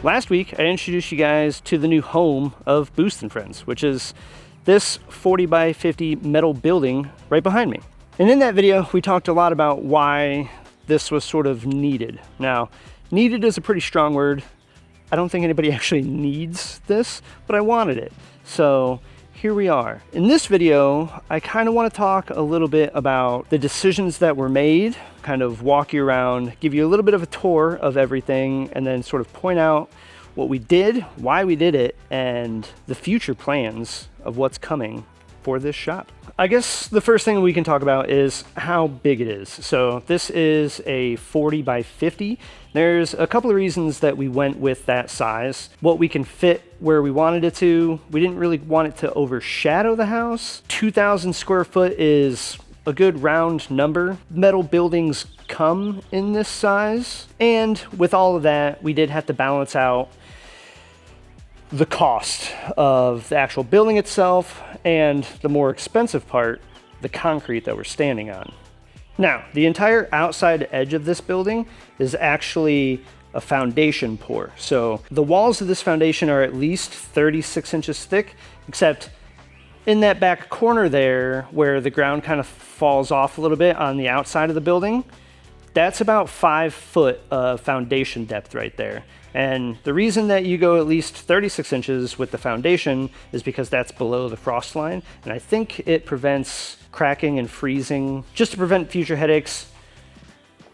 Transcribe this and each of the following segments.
Last week, I introduced you guys to the new home of Boost & Friends, which is this 40 by 50 metal building right behind me. And in that video, we talked a lot about why this was sort of needed. Now, needed is a pretty strong word. I don't think anybody actually needs this, but I wanted it. So here we are. In this video, I kind of want to talk a little bit about the decisions that were made, kind of walk you around, give you a little bit of a tour of everything, and then sort of point out what we did, why we did it, and the future plans of what's coming for this shop. I guess the first thing we can talk about is how big it is. So this is a 40 by 50. There's a couple of reasons that we went with that size. What we can fit where we wanted it to. We didn't really want it to overshadow the house. 2,000 square foot is a good round number. Metal buildings come in this size. And with all of that, we did have to balance out the cost of the actual building itself and the more expensive part, the concrete that we're standing on. Now, the entire outside edge of this building is actually a foundation pour. So the walls of this foundation are at least 36 inches thick, except in that back corner there where the ground kind of falls off a little bit on the outside of the building, that's about 5 foot of foundation depth right there. And the reason that you go at least 36 inches with the foundation is because that's below the frost line. And I think it prevents cracking and freezing, just to prevent future headaches.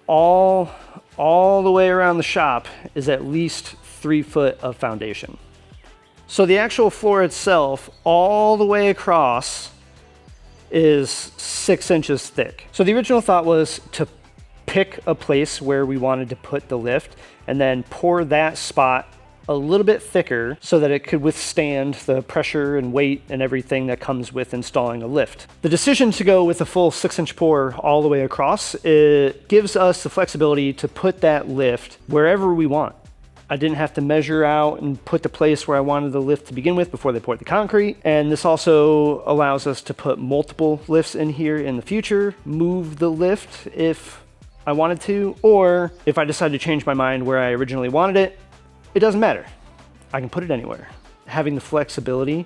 All the way around the shop is at least 3 foot of foundation. So the actual floor itself, all the way across, is 6 inches thick. So the original thought was to pick a place where we wanted to put the lift and then pour that spot a little bit thicker so that it could withstand the pressure and weight and everything that comes with installing a lift. The decision to go with a full 6-inch pour all the way across, it gives us the flexibility to put that lift wherever we want. I didn't have to measure out and put the place where I wanted the lift to begin with before they poured the concrete. And this also allows us to put multiple lifts in here in the future, move the lift if I wanted to, or if I decide to change my mind where I originally wanted it, it doesn't matter. I can put it anywhere. Having the flexibility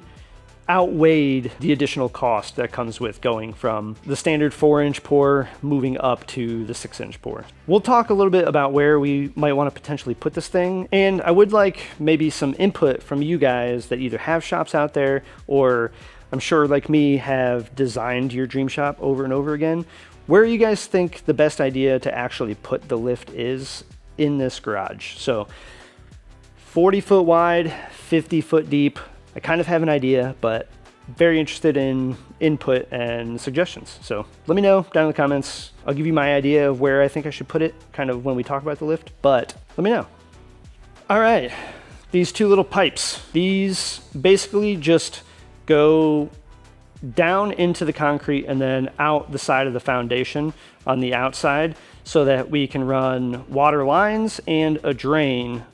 outweighed the additional cost that comes with going from the standard 4-inch pour moving up to the 6-inch pour. We'll talk a little bit about where we might want to potentially put this thing, and I would like maybe some input from you guys that either have shops out there or I'm sure like me have designed your dream shop over and over again. Where you guys think the best idea to actually put the lift is in this garage. So 40 foot wide, 50 foot deep. I kind of have an idea, but very interested in input and suggestions. So let me know down in the comments. I'll give you my idea of where I think I should put it kind of when we talk about the lift, but let me know. All right, these two little pipes. These basically just go down into the concrete and then out the side of the foundation on the outside so that we can run water lines and a drain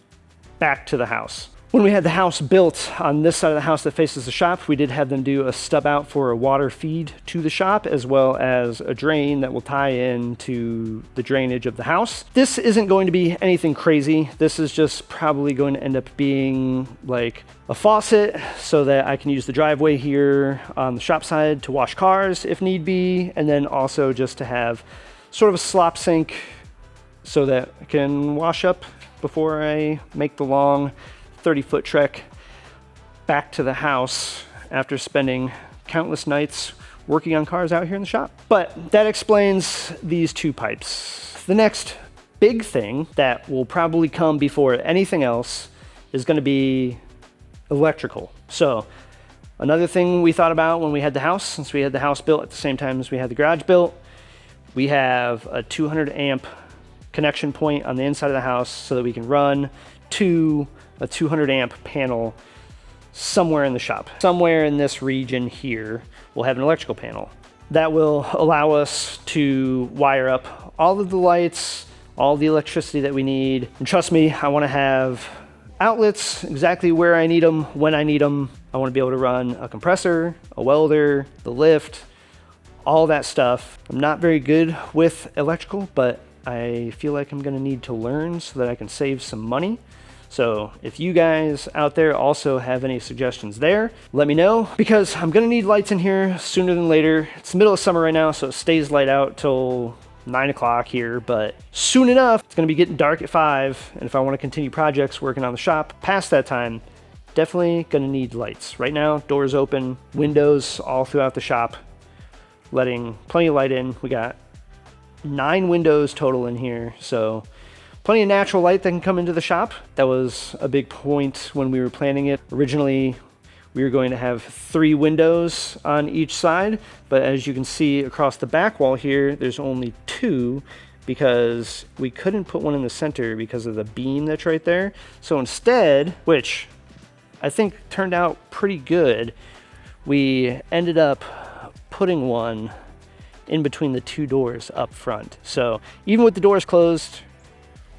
back to the house. When we had the house built on this side of the house that faces the shop, we did have them do a stub out for a water feed to the shop, as well as a drain that will tie in to the drainage of the house. This isn't going to be anything crazy. This is just probably going to end up being like a faucet so that I can use the driveway here on the shop side to wash cars if need be, and then also just to have sort of a slop sink so that I can wash up before I make the long 30-foot trek back to the house after spending countless nights working on cars out here in the shop. But that explains these two pipes. The next big thing that will probably come before anything else is going to be electrical. So another thing we thought about when we had the house, since we had the house built at the same time as we had the garage built, we have a 200 amp connection point on the inside of the house so that we can run to a 200 amp panel somewhere in the shop. Somewhere in this region here, we'll have an electrical panel. That will allow us to wire up all of the lights, all the electricity that we need. And trust me, I want to have outlets exactly where I need them, when I need them. I want to be able to run a compressor, a welder, the lift, all that stuff. I'm not very good with electrical, but I feel like I'm going to need to learn so that I can save some money. So if you guys out there also have any suggestions there, let me know, because I'm gonna need lights in here sooner than later. It's the middle of summer right now, so it stays light out till 9 o'clock here, but soon enough, it's gonna be getting dark at 5, and if I wanna continue projects working on the shop past that time, definitely gonna need lights. Right now, doors open, windows all throughout the shop, letting plenty of light in. We got 9 windows total in here, so plenty of natural light that can come into the shop. That was a big point when we were planning it. Originally, we were going to have 3 windows on each side, but as you can see across the back wall here, there's only 2 because we couldn't put one in the center because of the beam that's right there. So instead, which I think turned out pretty good, we ended up putting one in between the 2 doors up front. So even with the doors closed,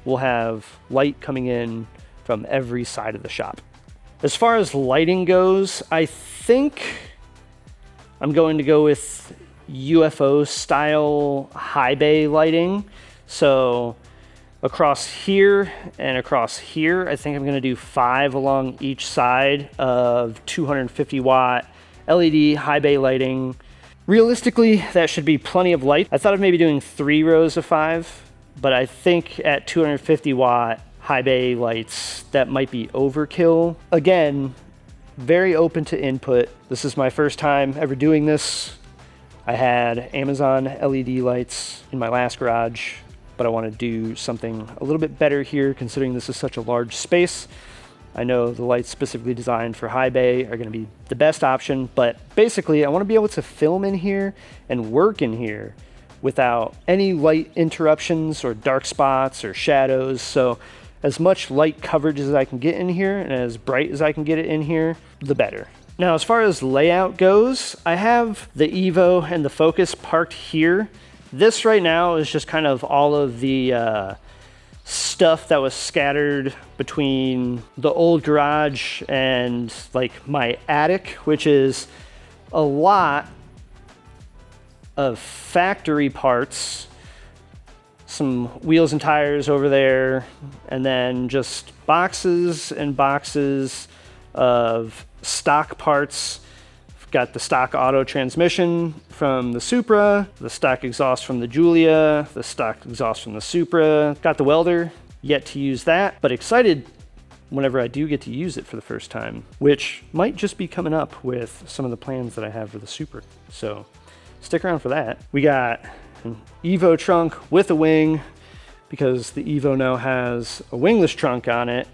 we'll have light coming in from every side of the shop. As far as lighting goes, I think I'm going to go with UFO style high bay lighting. So across here and across here, I think I'm gonna do 5 along each side of 250 watt LED high bay lighting. Realistically, that should be plenty of light. I thought of maybe doing 3 rows of 5, but I think at 250 watt high bay lights, that might be overkill. Again, very open to input. This is my first time ever doing this. I had Amazon LED lights in my last garage, but I want to do something a little bit better here considering this is such a large space. I know the lights specifically designed for high bay are going to be the best option, but basically I want to be able to film in here and work in here without any light interruptions or dark spots or shadows. So as much light coverage as I can get in here and as bright as I can get it in here, the better. Now, as far as layout goes, I have the Evo and the Focus parked here. This right now is just kind of all of the stuff that was scattered between the old garage and like my attic, which is a lot of factory parts, some wheels and tires over there, and then just boxes and boxes of stock parts. Got the stock auto transmission from the Supra, the stock exhaust from the Giulia, the stock exhaust from the Supra. Got the welder, yet to use that, but excited whenever I do get to use it for the first time, which might just be coming up with some of the plans that I have for the Supra. So stick around for that. We got an Evo trunk with a wing because the Evo now has a wingless trunk on it.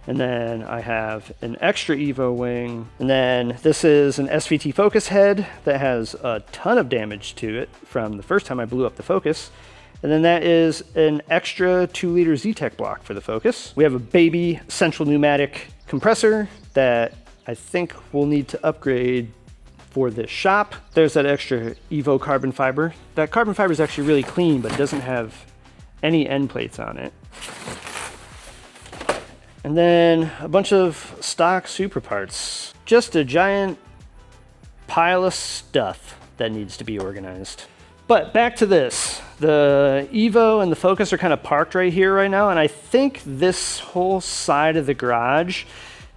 And then I have an extra Evo wing. And then this is an SVT Focus head that has a ton of damage to it from the first time I blew up the Focus. And then that is an extra 2-liter Z-Tech block for the Focus. We have a baby central pneumatic compressor that I think we'll need to upgrade for this shop. There's that extra Evo carbon fiber. That carbon fiber is actually really clean, but it doesn't have any end plates on it. And then a bunch of stock Supra parts. Just a giant pile of stuff that needs to be organized. But back to this. The Evo and the Focus are kind of parked right here right now, and I think this whole side of the garage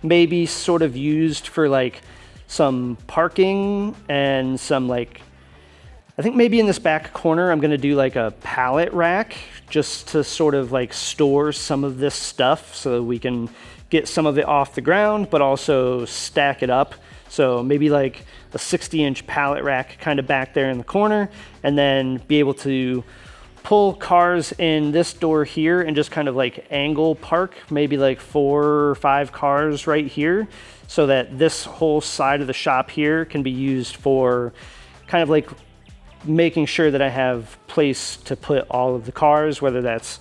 may be sort of used for like some parking and some like, I think maybe in this back corner I'm gonna do like a pallet rack just to sort of like store some of this stuff so that we can get some of it off the ground, but also stack it up. So maybe like a 60-inch pallet rack kind of back there in the corner, and then be able to pull cars in this door here and just kind of like angle park, maybe like 4 or 5 cars right here, so that this whole side of the shop here can be used for kind of like making sure that I have place to put all of the cars, whether that's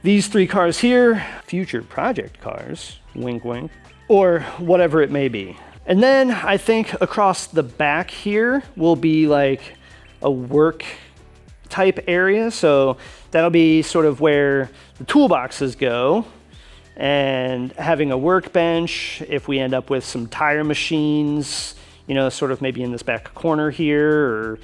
these 3 cars here, future project cars, wink wink, or whatever it may be. And then I think across the back here will be like a work type area. So that'll be sort of where the toolboxes go, and having a workbench if we end up with some tire machines, you know, sort of maybe in this back corner here,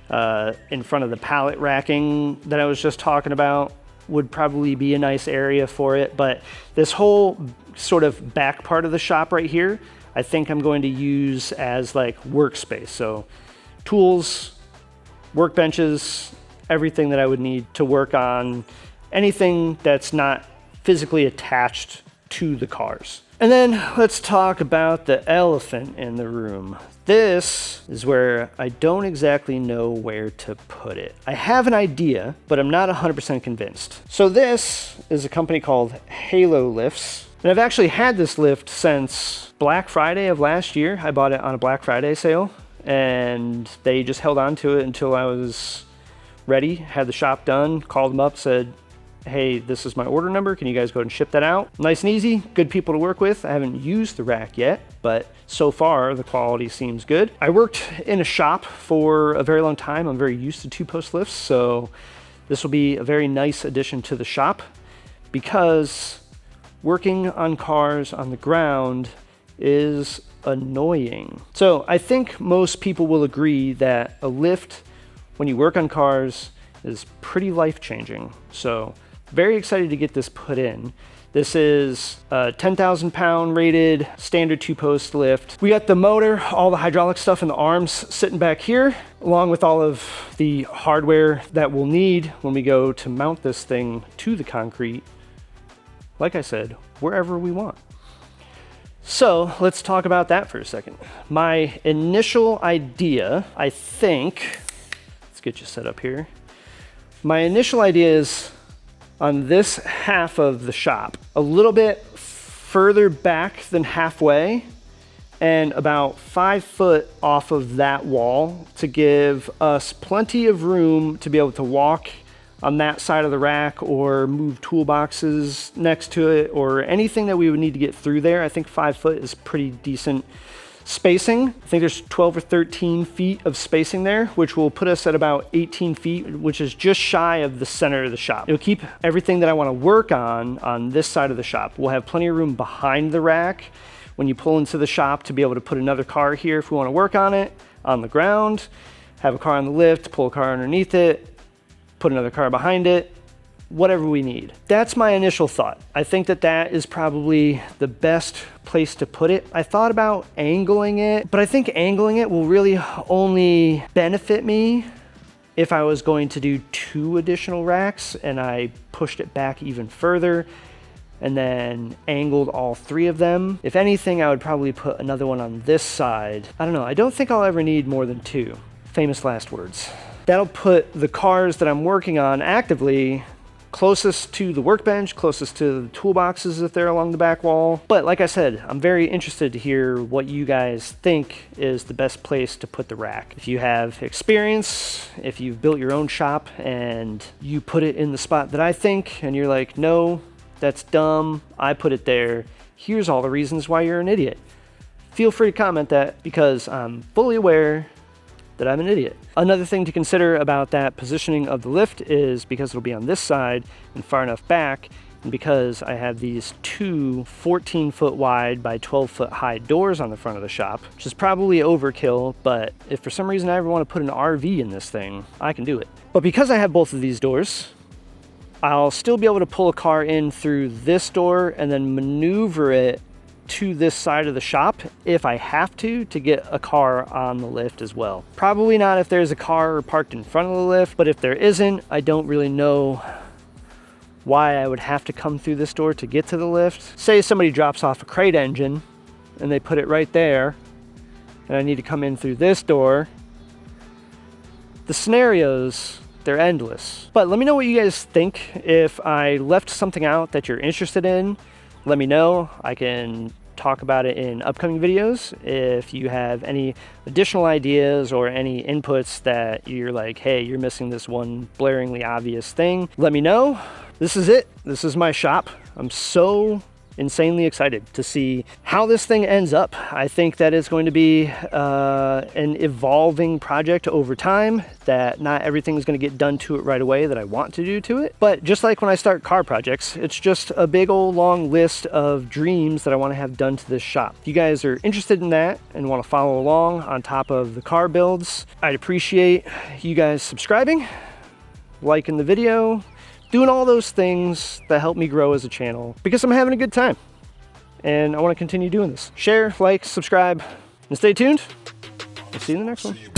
or in front of the pallet racking that I was just talking about. would probably be a nice area for it, but this whole sort of back part of the shop right here, I think I'm going to use as like workspace. So tools, workbenches, everything that I would need to work on, anything that's not physically attached to the cars. And then let's talk about the elephant in the room. This is where I don't exactly know where to put it. I have an idea, but I'm not 100% convinced. So this is a company called Halo Lifts. And I've actually had this lift since Black Friday of last year. I bought it on a Black Friday sale, and they just held on to it until I was ready, had the shop done, called them up, said, hey, this is my order number. Can you guys go ahead and ship that out? Nice and easy, good people to work with. I haven't used the rack yet, but so far the quality seems good. I worked in a shop for a very long time. I'm very used to two-post lifts, so this will be a very nice addition to the shop because working on cars on the ground is annoying. So I think most people will agree that a lift when you work on cars is pretty life-changing. So very excited to get this put in. This is a 10,000 pound rated standard two-post lift. We got the motor, all the hydraulic stuff and the arms sitting back here, along with all of the hardware that we'll need when we go to mount this thing to the concrete. Like I said, wherever we want. So let's talk about that for a second. My initial idea, I think, let's get you set up here. My initial idea is on this half of the shop, a little bit further back than halfway and about 5 foot off of that wall to give us plenty of room to be able to walk on that side of the rack or move toolboxes next to it or anything that we would need to get through there. I think 5 foot is pretty decent spacing. I think there's 12 or 13 feet of spacing there, which will put us at about 18 feet, which is just shy of the center of the shop. It'll keep everything that I want to work on this side of the shop. We'll have plenty of room behind the rack when you pull into the shop to be able to put another car here if we want to work on it, on the ground, have a car on the lift, pull a car underneath it, put another car behind it, whatever we need. That's my initial thought. I think that that is probably the best place to put it. I thought about angling it, but I think angling it will really only benefit me if I was going to do 2 additional racks and I pushed it back even further and then angled all 3 of them. If anything, I would probably put another one on this side. I don't know, I don't think I'll ever need more than 2. Famous last words. That'll put the cars that I'm working on actively closest to the workbench, closest to the toolboxes if they're along the back wall. But like I said, I'm very interested to hear what you guys think is the best place to put the rack. If you have experience, if you've built your own shop and you put it in the spot that I think, and you're like, no, that's dumb, I put it there, here's all the reasons why you're an idiot. Feel free to comment that because I'm fully aware that I'm an idiot. Another thing to consider about that positioning of the lift is because it'll be on this side and far enough back, and because I have these 2 14 foot wide by 12 foot high doors on the front of the shop, which is probably overkill, but if for some reason I ever want to put an RV in this thing, I can do it. But because I have both of these doors, I'll still be able to pull a car in through this door and then maneuver it to this side of the shop if I have to get a car on the lift as well. Probably not if there's a car parked in front of the lift, but if there isn't, I don't really know why I would have to come through this door to get to the lift. Say somebody drops off a crate engine and they put it right there and I need to come in through this door. The scenarios, they're endless. But let me know what you guys think. If I left something out that you're interested in, let me know. I can talk about it in upcoming videos. If you have any additional ideas or any inputs that you're like, hey, you're missing this one blaringly obvious thing, let me know. This is it. This is my shop. I'm so insanely excited to see how this thing ends up. I think that it's going to be an evolving project over time, that not everything is going to get done to it right away that I want to do to it. But just like when I start car projects, it's just a big old long list of dreams that I want to have done to this shop. If you guys are interested in that and want to follow along on top of the car builds, I'd appreciate you guys subscribing, liking the video, doing all those things that help me grow as a channel because I'm having a good time. And I want to continue doing this. Share, like, subscribe, and stay tuned. We'll see you in the next one.